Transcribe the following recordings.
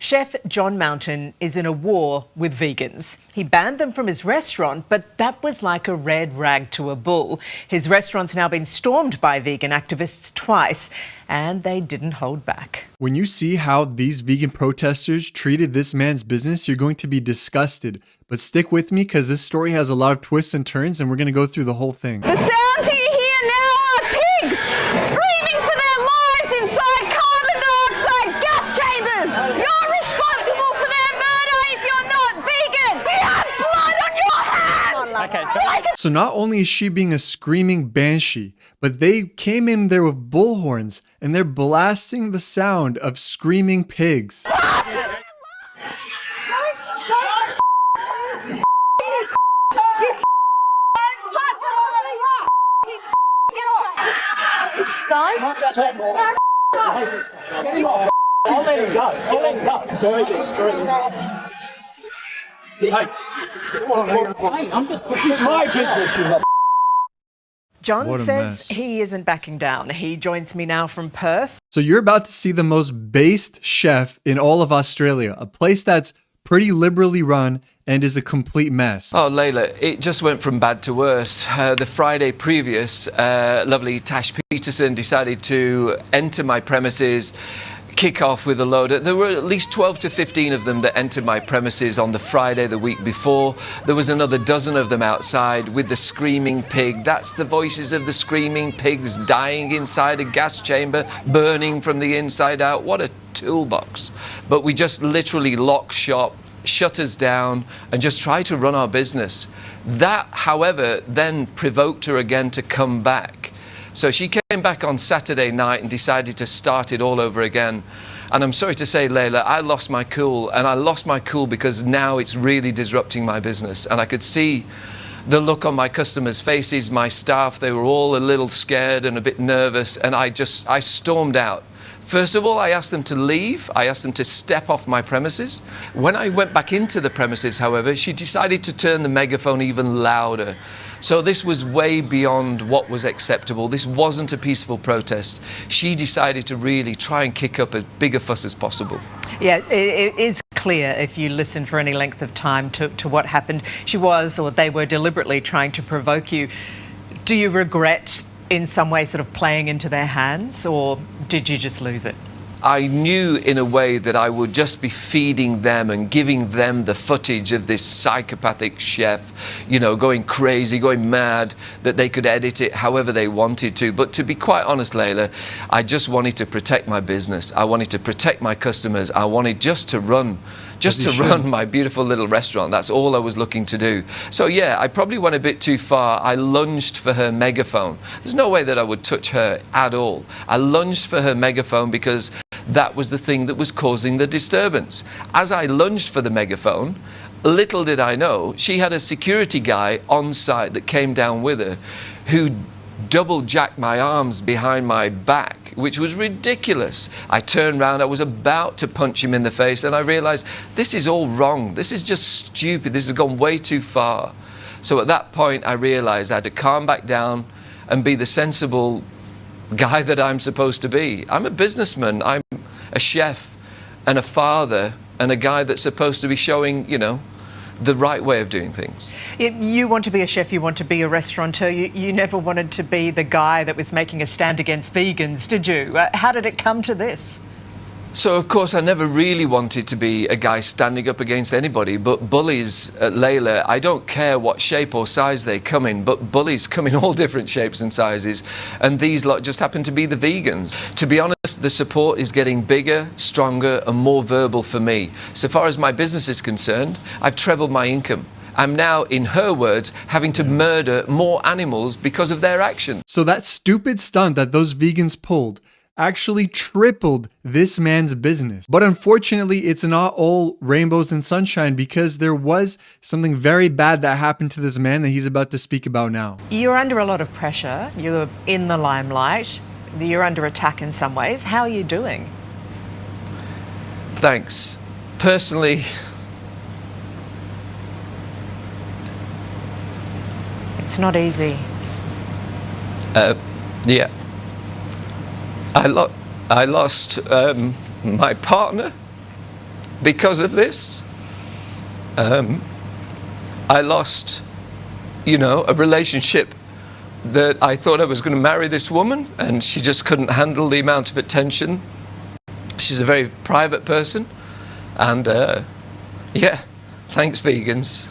Chef John Mountain is in a war with vegans. He banned them from his restaurant, but that was like a red rag to a bull. His restaurant's now been stormed by vegan activists twice, and they didn't hold back. When you see how these vegan protesters treated this man's business, you're going to be disgusted. But stick with me because this story has a lot of twists and turns, and we're going to go through the whole thing. The sounds you hear now are pigs screaming for their lives inside carbon dioxide gas chambers. You're responsible for their murder if you're not vegan. We have blood on your hands. So not only is she being a screaming banshee, but they came in there with bullhorns, and they're blasting the sound of screaming pigs. Guys, I'll let him go. This is my business, you lot. John What a says mess. he isn't backing down. He joins me now from Perth. So you're about to see the most based chef in all of Australia, a place that's pretty liberally run and is a complete mess. Oh, Layla, it just went from bad to worse. The Friday previous, lovely Tash Peterson decided to enter my premises, kick off with a load. There were at least 12 to 15 of them that entered my premises on the Friday the week before. There was another dozen of them outside with the screaming pig. That's the voices of the screaming pigs dying inside a gas chamber, burning from the inside out. What a toolbox. But we just literally locked shop, shut us down, and just try to run our business. That, however, then provoked her again to come back. So she came back on Saturday night and decided to start it all over again. And I'm sorry to say, Layla, I lost my cool. And I lost my cool because now it's really disrupting my business. And I could see the look on my customers' faces, my staff, they were all a little scared and a bit nervous. And I stormed out. First of all, I asked them to leave. I asked them to step off my premises. When I went back into the premises, however, she decided to turn the megaphone even louder. So this was way beyond what was acceptable. This wasn't a peaceful protest. She decided to really try and kick up as big a fuss as possible. Yeah, it is clear if you listen for any length of time to what happened. She was, or they were deliberately trying to provoke you. Do you regret in some way sort of playing into their hands, or did you just lose it? I knew in a way that I would just be feeding them and giving them the footage of this psychopathic chef, you know, going crazy, going mad, that they could edit it however they wanted to. But to be quite honest, Layla, I just wanted to protect my business. I wanted to protect my customers. I wanted just to run my beautiful little restaurant. That's all I was looking to do. So yeah, I probably went a bit too far. I lunged for her megaphone. There's no way that I would touch her at all. I lunged for her megaphone because that was the thing that was causing the disturbance. As I lunged for the megaphone, little did I know, she had a security guy on site that came down with her who double jacked my arms behind my back, which was ridiculous. I turned around, I was about to punch him in the face, and I realized this is all wrong. This is just stupid. This has gone way too far. So at that point, I realized I had to calm back down and be the sensible guy that I'm supposed to be. I'm a businessman, I'm a chef and a father and a guy that's supposed to be showing, you know, the right way of doing things. You want to be a chef, you want to be a restaurateur. You never wanted to be the guy that was making a stand against vegans, did you? How did it come to this? So, of course, I never really wanted to be a guy standing up against anybody, but bullies, Layla, I don't care what shape or size they come in, but bullies come in all different shapes and sizes, and these lot just happen to be the vegans. To be honest, the support is getting bigger, stronger, and more verbal for me. So far as my business is concerned, I've trebled my income. I'm now, in her words, having to murder more animals because of their actions. So that stupid stunt that those vegans pulled actually tripled this man's business. But unfortunately, it's not all rainbows and sunshine, because there was something very bad that happened to this man that he's about to speak about now. You're under a lot of pressure. You're in the limelight. You're under attack in some ways. How are you doing? Thanks. Personally, It's not easy. yeah. I lost my partner, Because of this, I lost, a relationship that I thought I was going to marry this woman, and she just couldn't handle the amount of attention. She's a very private person, and thanks vegans.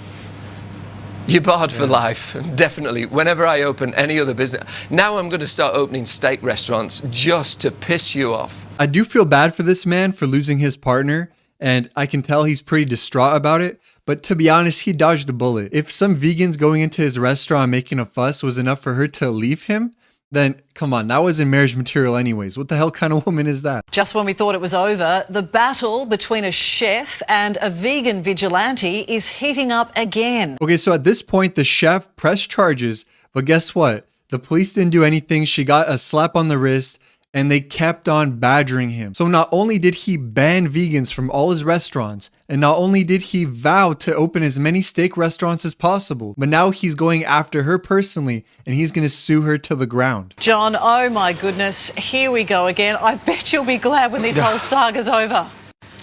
You're barred for life, definitely. Whenever I open any other business, now I'm going to start opening steak restaurants just to piss you off. I do feel bad for this man for losing his partner, and I can tell he's pretty distraught about it. But to be honest, he dodged a bullet. If some vegans going into his restaurant making a fuss was enough for her to leave him, then come on, that wasn't marriage material anyways. What the hell kind of woman is that? Just when we thought it was over, the battle between a chef and a vegan vigilante is heating up again. Okay, so at this point, the chef pressed charges, but guess what? The police didn't do anything. She got a slap on the wrist, and they kept on badgering him. So not only did he ban vegans from all his restaurants, and not only did he vow to open as many steak restaurants as possible, but now he's going after her personally, and he's going to sue her to the ground. John, oh my goodness, here we go again. I bet you'll be glad when this whole saga's over.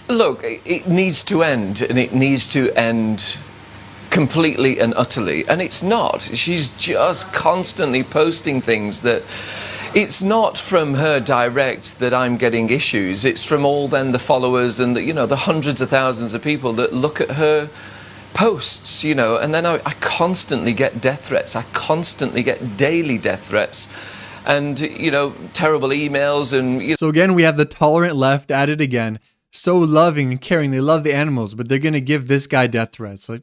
Look, it needs to end, and it needs to end completely and utterly. And it's not. She's just constantly posting things that... It's not from her direct that I'm getting issues. It's from all then the followers and the hundreds of thousands of people that look at her posts, and then I constantly get death threats. I constantly get daily death threats and, terrible emails and... So again, we have the tolerant left at it again. So loving and caring. They love the animals, but they're going to give this guy death threats. Like,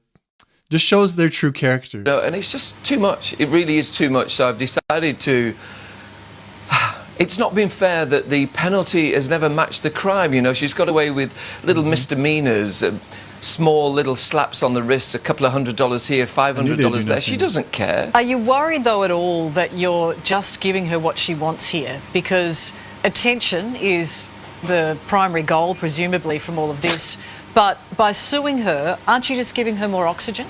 just shows their true character. And it's just too much. It really is too much. So I've decided to... It's not been fair that the penalty has never matched the crime. She's got away with little misdemeanors, small little slaps on the wrists, a couple of $100 here, $500 there. She doesn't care. Are you worried, though, at all that you're just giving her what she wants here? Because attention is the primary goal, presumably, from all of this. But by suing her, aren't you just giving her more oxygen?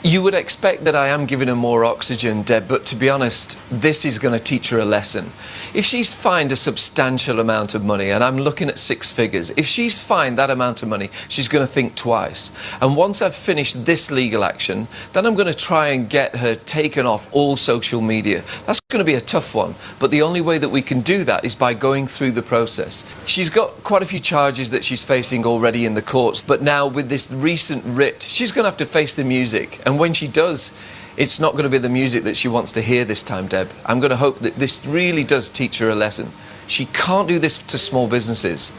You would expect that I am giving her more oxygen, Deb, but to be honest, this is going to teach her a lesson. If she's fined a substantial amount of money, and I'm looking at 6 figures, if she's fined that amount of money, she's going to think twice. And once I've finished this legal action, then I'm going to try and get her taken off all social media. That's going to be a tough one, but the only way that we can do that is by going through the process. She's got quite a few charges that she's facing already in the courts, but now with this recent writ, she's going to have to face the music. And when she does, it's not going to be the music that she wants to hear this time, Deb. I'm going to hope that this really does teach her a lesson. She can't do this to small businesses.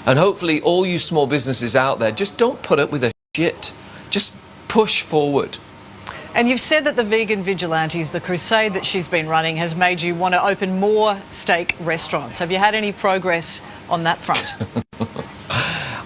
And hopefully all you small businesses out there, just don't put up with her shit. Just push forward. And you've said that the vegan vigilantes, the crusade that she's been running, has made you want to open more steak restaurants. Have you had any progress on that front?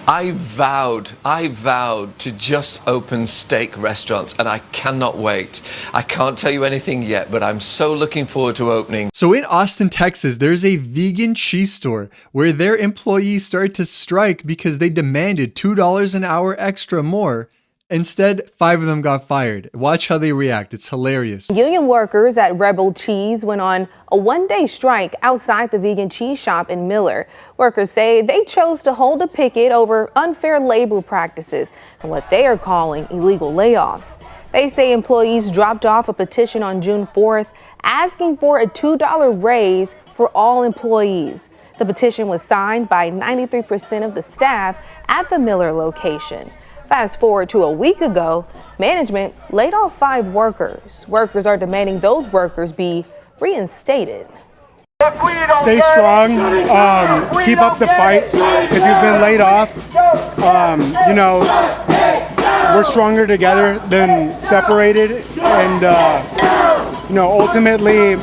I vowed to just open steak restaurants, and I cannot wait. I can't tell you anything yet, but I'm so looking forward to opening. So in Austin, Texas, there's a vegan cheese store where their employees started to strike because they demanded $2 an hour extra more. Instead, 5 of them got fired. Watch how they react. It's hilarious. Union workers at Rebel Cheese went on a one-day strike outside the vegan cheese shop in Miller. Workers say they chose to hold a picket over unfair labor practices and what they are calling illegal layoffs. They say employees dropped off a petition on June 4th asking for a $2 raise for all employees. The petition was signed by 93% of the staff at the Miller location. Fast forward to a week ago, management laid off 5 workers. Workers are demanding those workers be reinstated. Stay strong, keep up the fight. If you've been laid off, we're stronger together than separated. And, ultimately,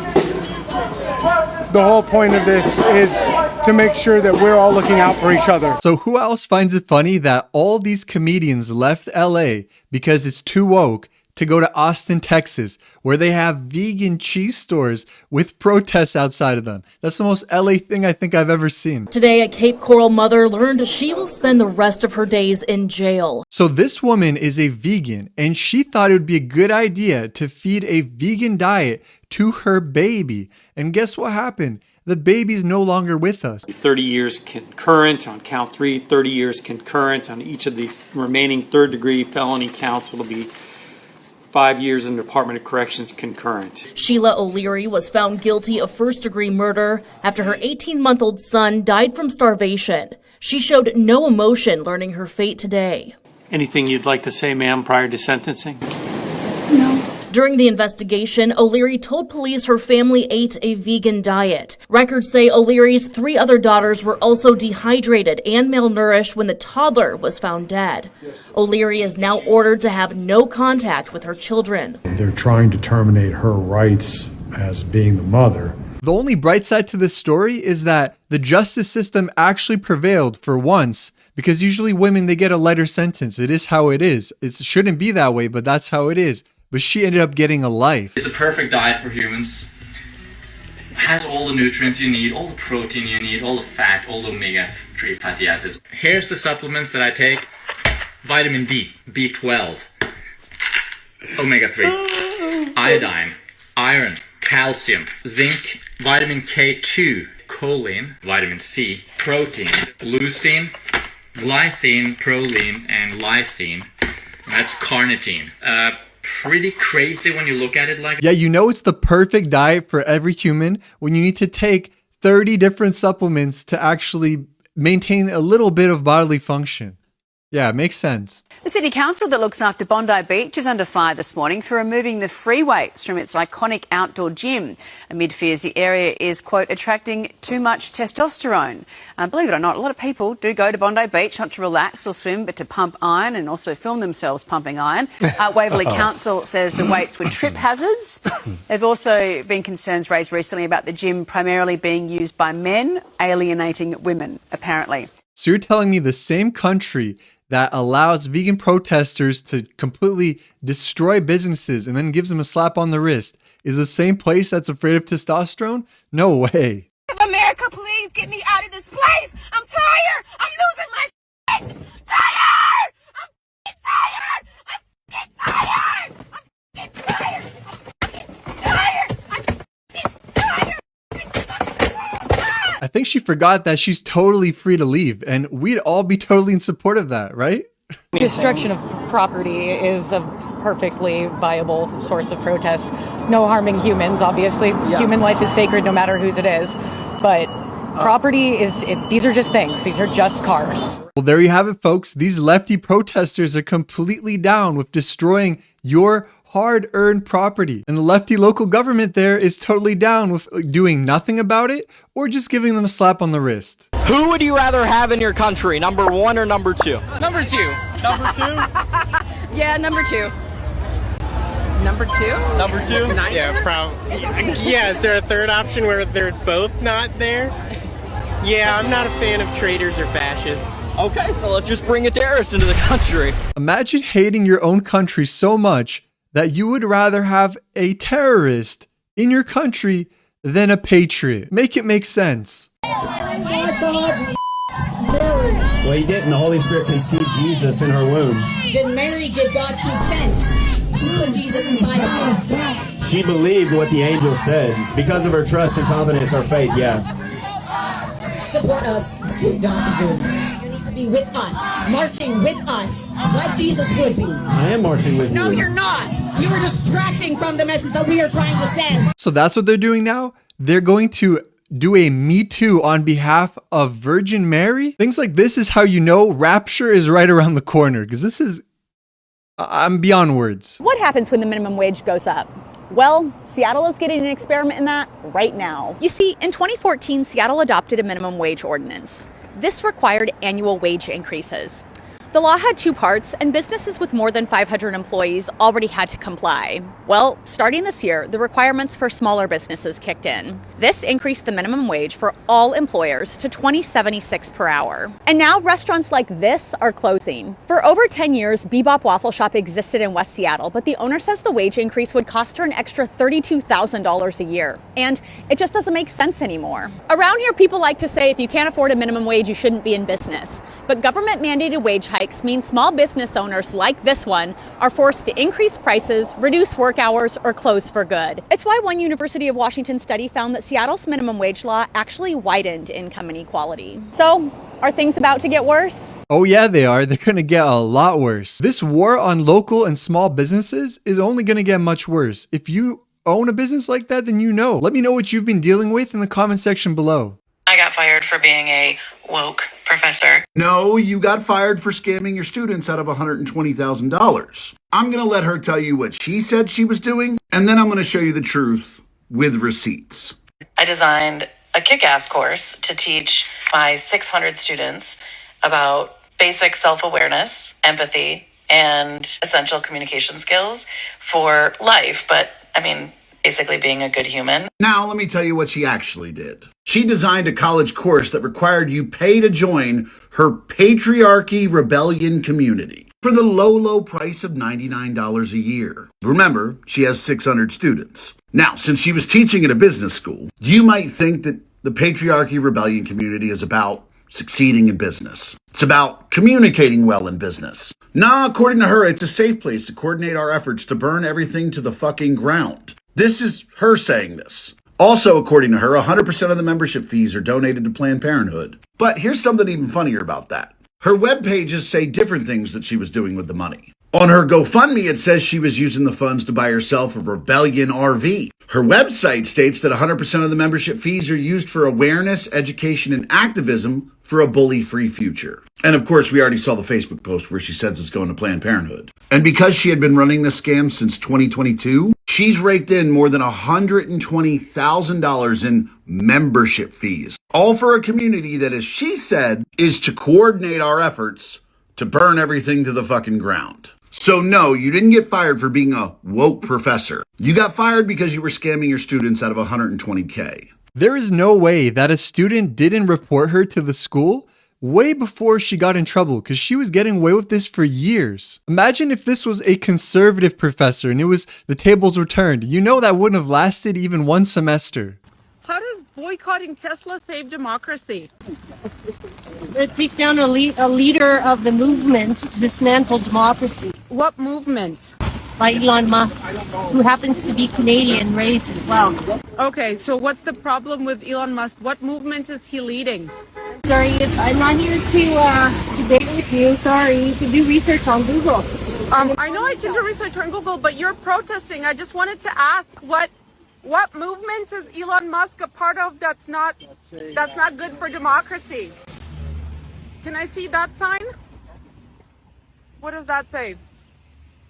the whole point of this is to make sure that we're all looking out for each other. So who else finds it funny that all these comedians left LA because it's too woke to go to Austin, Texas, where they have vegan cheese stores with protests outside of them? That's the most LA thing I think I've ever seen. Today, a Cape Coral mother learned she will spend the rest of her days in jail. So this woman is a vegan, and she thought it would be a good idea to feed a vegan diet to her baby. And guess what happened? the baby's no longer with us. 30 years concurrent on count 3, 30 years concurrent on each of the remaining third-degree felony counts. It'll be 5 years in the Department of Corrections concurrent. Sheila O'Leary was found guilty of first-degree murder after her 18-month-old son died from starvation. She showed no emotion learning her fate today. Anything you'd like to say, ma'am, prior to sentencing? No. During the investigation, O'Leary told police her family ate a vegan diet. Records say O'Leary's 3 other daughters were also dehydrated and malnourished when the toddler was found dead. O'Leary is now ordered to have no contact with her children. They're trying to terminate her rights as being the mother. The only bright side to this story is that the justice system actually prevailed for once, because usually women, they get a lighter sentence. It is how it is. It shouldn't be that way, but that's how it is. But she ended up getting a life. It's a perfect diet for humans. Has all the nutrients you need, all the protein you need, all the fat, all the omega-3 fatty acids. Here's the supplements that I take. Vitamin D, B12, omega-3, iodine, iron, calcium, zinc, vitamin K2, choline, vitamin C, protein, leucine, glycine, proline, and lysine. And that's carnitine. Pretty crazy when you look at it like that. Yeah, you know it's the perfect diet for every human when you need to take 30 different supplements to actually maintain a little bit of bodily function. Yeah, it makes sense. The City Council that looks after Bondi Beach is under fire this morning for removing the free weights from its iconic outdoor gym, amid fears the area is, quote, attracting too much testosterone. Believe it or not, a lot of people do go to Bondi Beach not to relax or swim, but to pump iron and also film themselves pumping iron. Waverley Council says the weights were trip hazards. There have also been concerns raised recently about the gym primarily being used by men, alienating women, apparently. So you're telling me the same country that allows vegan protesters to completely destroy businesses and then gives them a slap on the wrist is the same place that's afraid of testosterone? No way. America, please get me out of this place. I'm tired. I'm losing my shit. Tired. I'm tired. I'm tired. I'm tired. I'm tired. I'm tired. I think she forgot that she's totally free to leave, and we'd all be totally in support of that, right? Destruction of property is a perfectly viable source of protest. No harming humans, obviously. Yeah. Human life is sacred no matter whose it is. But property these are just things. These are just cars. Well, there you have it, folks. These lefty protesters are completely down with destroying your hard-earned property. And the lefty local government there is totally down with doing nothing about it or just giving them a slap on the wrist. Who would you rather have in your country, number 1 or number 2? Number 2. Number 2? Yeah, number 2. Number 2? Number 2? Yeah, probably. Yeah, is there a third option where they're both not there? Yeah, I'm not a fan of traitors or fascists. Okay, so let's just bring a terrorist into the country. Imagine hating your own country so much that you would rather have a terrorist in your country than a patriot. Make it make sense. Well, he didn't. The Holy Spirit conceived Jesus in her womb. Did Mary give God consent to put Jesus inside of her? She believed what the angel said. Because of her trust and confidence, her faith, yeah. Support us. Do not be doing this. You need to be with us, marching with us, like Jesus would be. I am marching with you. No, you're not. You are distracting from the message that we are trying to send. So that's what they're doing now? They're going to do a Me Too on behalf of Virgin Mary? Things like this is how you know rapture is right around the corner, because this is, I'm beyond words. What happens when the minimum wage goes up? Well, Seattle is getting an experiment in that right now. You see, in 2014, Seattle adopted a minimum wage ordinance. This required annual wage increases. The law had 2 parts, and businesses with more than 500 employees already had to comply. Well, starting this year, the requirements for smaller businesses kicked in. This increased the minimum wage for all employers to $20.76 per hour. And now restaurants like this are closing. For over 10 years, Bebop Waffle Shop existed in West Seattle, but the owner says the wage increase would cost her an extra $32,000 a year. And it just doesn't make sense anymore. Around here, people like to say if you can't afford a minimum wage, you shouldn't be in business. But government-mandated wage hikes strikes mean small business owners like this one are forced to increase prices, reduce work hours, or close for good. It's why one University of Washington study found that Seattle's minimum wage law actually widened income inequality. So, are things about to get worse? Oh yeah, they are. They're gonna get a lot worse. This war on local and small businesses is only gonna get much worse. If you own a business like that, then you know. Let me know what you've been dealing with in the comment section below. I got fired for being a woke professor. No, you got fired for scamming your students out of $120,000. I'm going to let her tell you what she said she was doing, and then I'm going to show you the truth with receipts. I designed a kick-ass course to teach my 600 students about basic self-awareness, empathy, and essential communication skills for life, but basically being a good human. Now, let me tell you what she actually did. She designed a college course that required you pay to join her patriarchy rebellion community for the low price of $99 a year. Remember, she has 600 students. Now, since she was teaching at a business school, you might think that the patriarchy rebellion community is about succeeding in business. It's about communicating well in business. Nah, according to her, it's a safe place to coordinate our efforts to burn everything to the fucking ground. This is her saying this. Also, according to her, 100% of the membership fees are donated to Planned Parenthood. But here's something even funnier about that. Her web pages say different things that she was doing with the money. On her GoFundMe, it says she was using the funds to buy herself a Rebellion RV. Her website states that 100% of the membership fees are used for awareness, education, and activism for a bully-free future. And of course, we already saw the Facebook post where she says it's going to Planned Parenthood. And because she had been running this scam since 2022, she's raked in more than $120,000 in membership fees. All for a community that, as she said, is to coordinate our efforts to burn everything to the fucking ground. So no, you didn't get fired for being a woke professor. You got fired because you were scamming your students out of $120K. There is no way that a student didn't report her to the school way before she got in trouble, because she was getting away with this for years. Imagine if this was a conservative professor and the tables were turned. You know that wouldn't have lasted even one semester. How does boycotting Tesla save democracy? It takes down a leader of the movement to dismantle democracy. What movement? By Elon Musk, who happens to be Canadian raised as well. Okay, so what's the problem with Elon Musk? What movement is he leading? Sorry, I'm not here to debate with you. Sorry, you can do research on Google. I know I can do research on Google, but you're protesting. I just wanted to ask what movement is Elon Musk a part of that's not good for democracy? Can I see that sign? What does that say?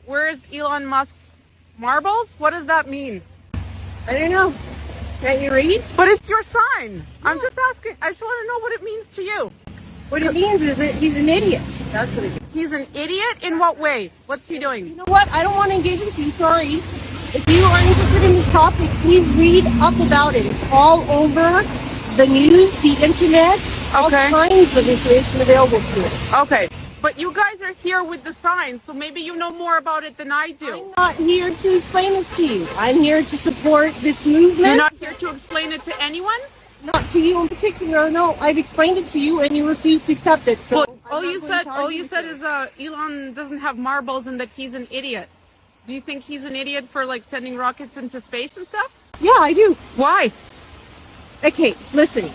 Where is Elon Musk's marbles? What does that mean? I don't know. Can't you read? But it's your sign. I'm just asking. I just want to know what it means to you. What it means is that he's an idiot. That's what it means. He's an idiot? In what way? What's he doing? You know what? I don't want to engage with you. Sorry. If you are interested in this topic, please read up about it. It's all over the news, the internet, all kinds of information available to you. Okay. But you guys are here with the sign, so maybe you know more about it than I do. I'm not here to explain this to you. I'm here to support this movement. You're not here to explain it to anyone? Not to you in particular. No, I've explained it to you and you refuse to accept it. So well, all you said is Elon doesn't have marbles and that he's an idiot. Do you think he's an idiot for sending rockets into space and stuff? Yeah, I do. Why? Okay, listen.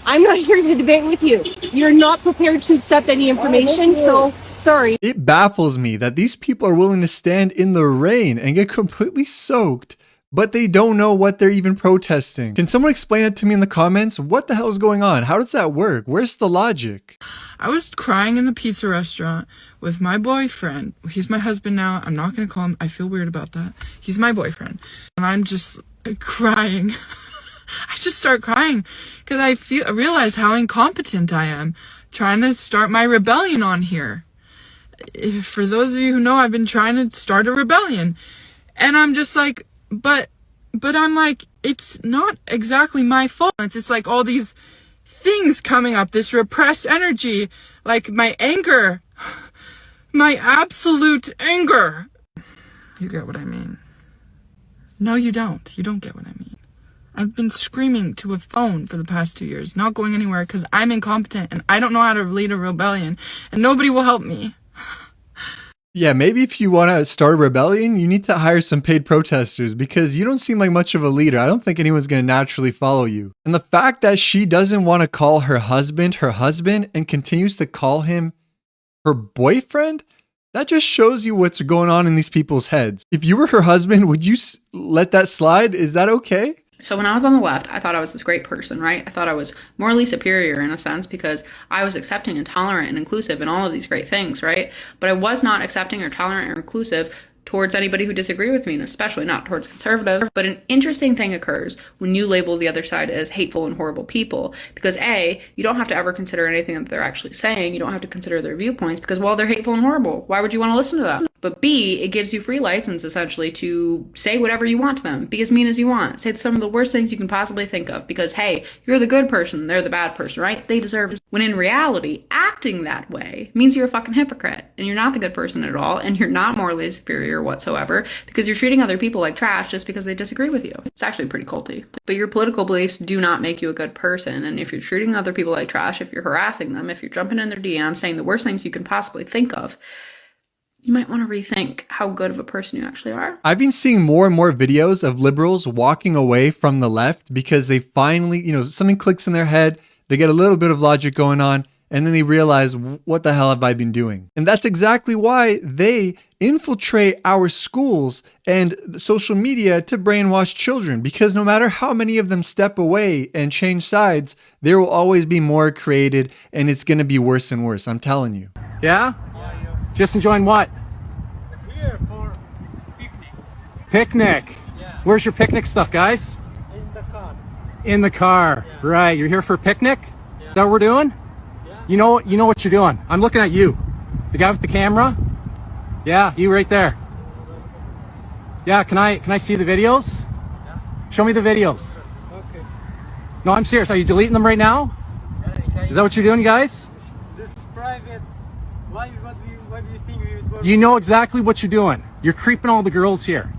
I'm not here to debate with you. You're not prepared to accept any information, so sorry. It baffles me that these people are willing to stand in the rain and get completely soaked, but they don't know what they're even protesting. Can someone explain it to me in the comments? What the hell is going on? How does that work? Where's the logic? I was crying in the pizza restaurant with my boyfriend. He's my husband now. I'm not going to call him. I feel weird about that. He's my boyfriend. And I'm just crying. I just start crying because I realize how incompetent I am trying to start my rebellion on here. For those of you who know, I've been trying to start a rebellion, and I'm just like, but I'm like, it's not exactly my fault. It's just like all these things coming up, this repressed energy, like my anger, my absolute anger. You get what I mean? No, you don't. You don't get what I mean. I've been screaming to a phone for the past 2 years, not going anywhere because I'm incompetent and I don't know how to lead a rebellion, and nobody will help me. Yeah, maybe if you want to start a rebellion, you need to hire some paid protesters because you don't seem like much of a leader. I don't think anyone's going to naturally follow you. And the fact that she doesn't want to call her husband and continues to call him her boyfriend, that just shows you what's going on in these people's heads. If you were her husband, would you let that slide? Is that okay? So when I was on the left, I thought I was this great person, right? I thought I was morally superior in a sense because I was accepting and tolerant and inclusive and all of these great things, right? But I was not accepting or tolerant or inclusive towards anybody who disagreed with me, and especially not towards conservatives. But an interesting thing occurs when you label the other side as hateful and horrible people, because A, you don't have to ever consider anything that they're actually saying. You don't have to consider their viewpoints because, well, they're hateful and horrible. Why would you want to listen to them? But B, it gives you free license, essentially, to say whatever you want to them. Be as mean as you want. Say some of the worst things you can possibly think of. Because, hey, you're the good person, they're the bad person, right? They deserve it. When in reality, acting that way means you're a fucking hypocrite. And you're not the good person at all. And you're not morally superior whatsoever. Because you're treating other people like trash just because they disagree with you. It's actually pretty culty. But your political beliefs do not make you a good person. And if you're treating other people like trash, if you're harassing them, if you're jumping in their DMs, saying the worst things you can possibly think of, you might want to rethink how good of a person you actually are. I've been seeing more and more videos of liberals walking away from the left because they finally, something clicks in their head, they get a little bit of logic going on, and then they realize, what the hell have I been doing? And that's exactly why they infiltrate our schools and social media to brainwash children, because no matter how many of them step away and change sides, there will always be more created, and it's going to be worse and worse. I'm telling you. Yeah? Just enjoying what? Here for picnic. Picnic? Yeah. Where's your picnic stuff, guys? In the car. In the car. Yeah. Right. You're here for a picnic? Yeah. Is that what we're doing? Yeah. You know what you're doing. I'm looking at you. The guy with the camera? Yeah, you right there. Yeah, can I see the videos? Yeah. Show me the videos. Okay. No, I'm serious. Are you deleting them right now? Yeah, Is that what you're doing, guys? This is private. What do you think we would? You know exactly what you're doing. You're creeping all the girls here.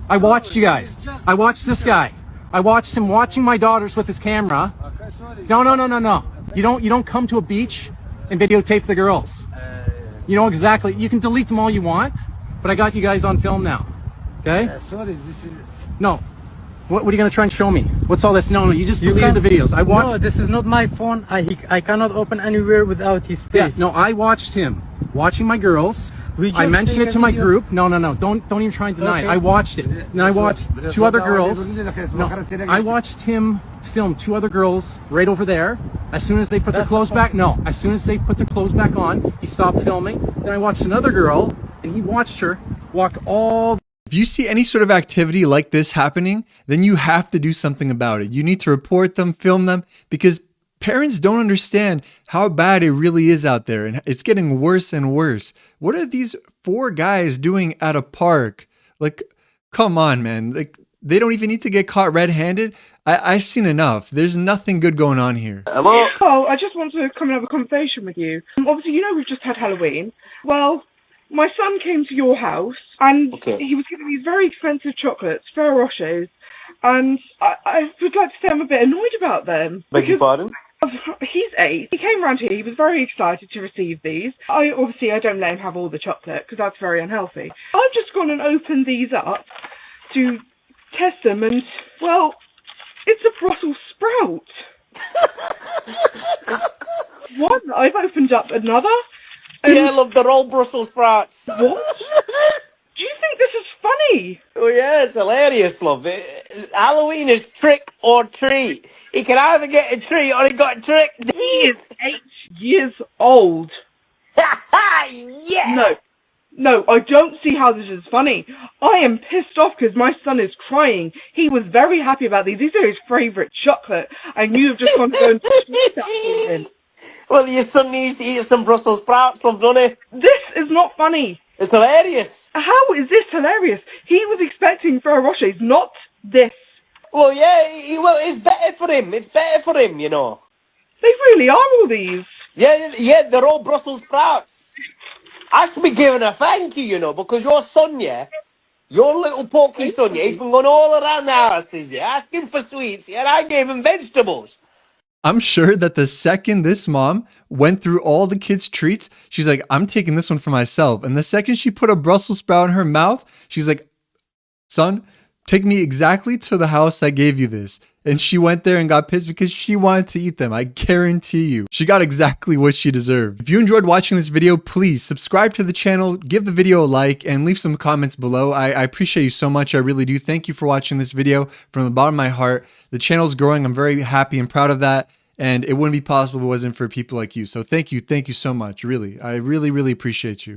I watched you guys. I watched this guy. I watched him watching my daughters with his camera. Okay, sorry. No. You don't come to a beach and videotape the girls. You know exactly. You can delete them all you want, but I got you guys on film now. Okay? Sorry, this is. No. What are you gonna try and show me? What's all this? No, you just deleted the videos. I watched. No, this is not my phone. I cannot open anywhere without his face. Yeah, no, I watched him watching my girls. I mentioned it to my group. No. Don't even try and deny it. I watched it. And I watched two other girls. No, I watched him film two other girls right over there. As soon as they put their clothes back, as soon as they put their clothes back on, he stopped filming. Then I watched another girl, and he watched her walk all. If you see any sort of activity like this happening, then you have to do something about it. You need to report them, film them, because parents don't understand how bad it really is out there, and it's getting worse and worse. What are these four guys doing at a park? Like, come on, man. Like, they don't even need to get caught red-handed. I've seen enough. There's nothing good going on here. Hello? Oh, I just want to come and have a conversation with you. Obviously, we've just had Halloween. Well, my son came to your house, and he was giving me very expensive chocolates, Ferrero Rochers, and I would like to say I'm a bit annoyed about them. Beg your pardon? He's 8. He came round here. He was very excited to receive these. I don't let him have all the chocolate because that's very unhealthy. I've just gone and opened these up to test them, and well, it's a Brussels sprout. One. I've opened up another. Yeah, love, they're all Brussels sprouts. What? Do you think this is funny? Oh yeah, it's hilarious, love. Halloween is trick or treat. He can either get a treat or he got tricked. He is 8 years old. Yeah! No, I don't see how this is funny. I am pissed off because my son is crying. He was very happy about these. These are his favourite chocolate, and you have just gone to go and eat that for him. Well, your son needs to eat some Brussels sprouts, love, doesn't he? This is not funny. It's hilarious. How is this hilarious? He was expecting Ferrero Rochers, not this. Well, yeah, it's better for him. It's better for him, you know. They really are, all these. Yeah, they're all Brussels sprouts. I should be giving a thank you, you know, because your son, Your little pokey son, he's been going all around the houses, you're asking for sweets, and I gave him vegetables. I'm sure that the second this mom went through all the kids' treats, she's like, I'm taking this one for myself. And the second she put a Brussels sprout in her mouth, she's like, son, take me exactly to the house that gave you this. And she went there and got pissed because she wanted to eat them. I guarantee you. She got exactly what she deserved. If you enjoyed watching this video, please subscribe to the channel, give the video a like, and leave some comments below. I appreciate you so much. I really do. Thank you for watching this video from the bottom of my heart. The channel's growing. I'm very happy and proud of that. And it wouldn't be possible if it wasn't for people like you. So thank you. Thank you so much. Really. I really, really appreciate you.